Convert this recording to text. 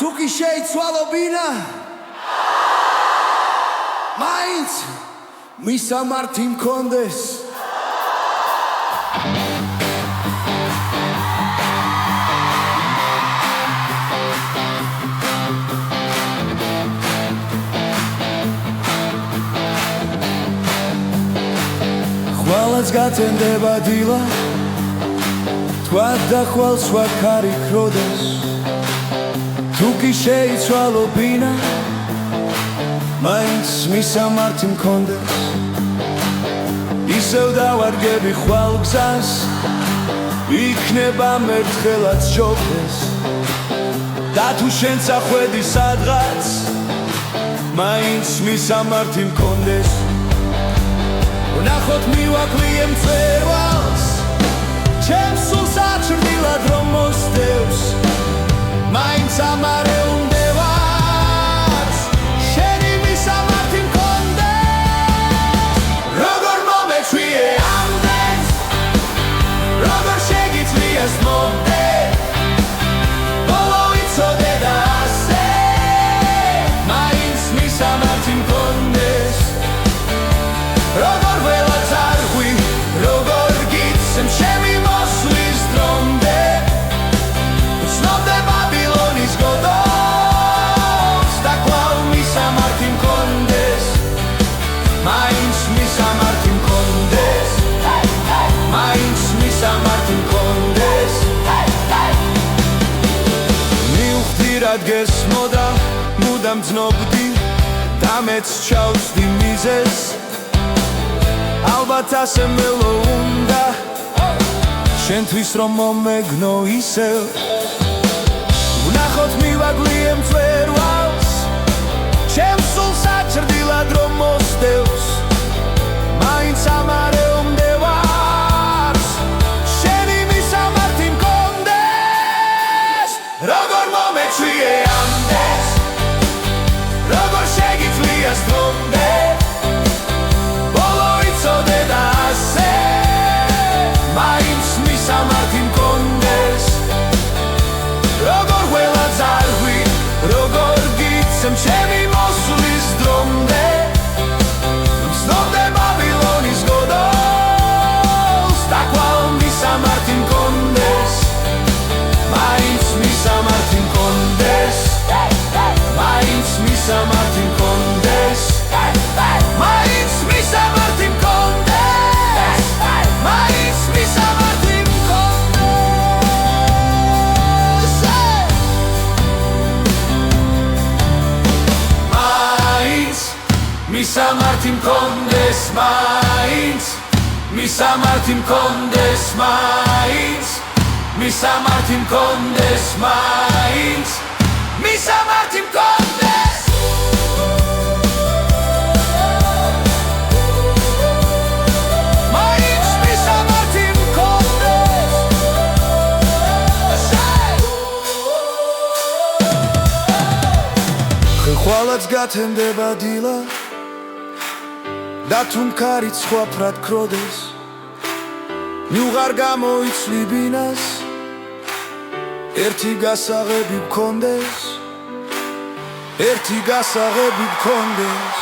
თუ კი შეიცვალო ბინა მაინც მისამართი მქონდეს ხვალაც გათენდება დილა თქვათ და ხვალს ვაქარი ქროდეს თუ კი შეიცვალო ბინა მაინც მისამართი მქონდეს ისევ დავარგები ხვალ გზას იქნება მერთხელაც ჯობდეს და თუ შენც ახვედი სადღაც მაინც მისამართი მქონდეს ვნახოთ მივაკლიე მწვერვალს ჩემს სულს აჩრდილად რომ მოსდევს მაინც ამარე უნდევარს შენი მისამართი მქონდეს როგორ მომეჩვიე ამდენს როგორ შეგიძლიეს მომდე ბოლო იცოდე და ასე მაინც მისამართი მქონდეს როგორ ველაც არღვი როგორ გიცემ ჩემი მოსვლის დრომდე რადგეს მოდა მუდამ ძნობდი და მეც ჩავსდი მიზეს ალბათ ასე მელო უნდა შენთვის რომ მომეგნო ისევ ვნახოთ მივაკლიე მწვერვალს ჩემს სულს აჩრდილად რომ მოსდევს მაინც ამარე უნდევარს შენი მისამართი მქონდეს როგორ მომეჩვიე ამდენს როგორ შეგიძლიეს დრომდე ბოლო იცოდე და ასე მაინც მისამართი მქონდეს როგორ ველაც არღვი როგორ გიცემ ჩემი მოსვლის დრომდე ვცნობდე ბაბილონის გოდოლს და კვლავ მისამართი მქონდეს მაინც მისამართი მქონდეს მაინც მისამართი მქონდეს მაინც მისამართი მქონდეს მაინც მისამართი მქონდეს მაინც მისამართი მქონდეს მაინც მისამართი მქონდეს მაინც მისამართი მქონდეს მაინც მისამართი მქონდეს მაინც მისამართი მქონდეს ხვალაც გათენდება დილა და თუ მქარიც ხვაფრად ქროდეს მიუღარ გამოიცვლი ბინას ერთი გასაღები მქონდეს ერთი გასაღები მქონდეს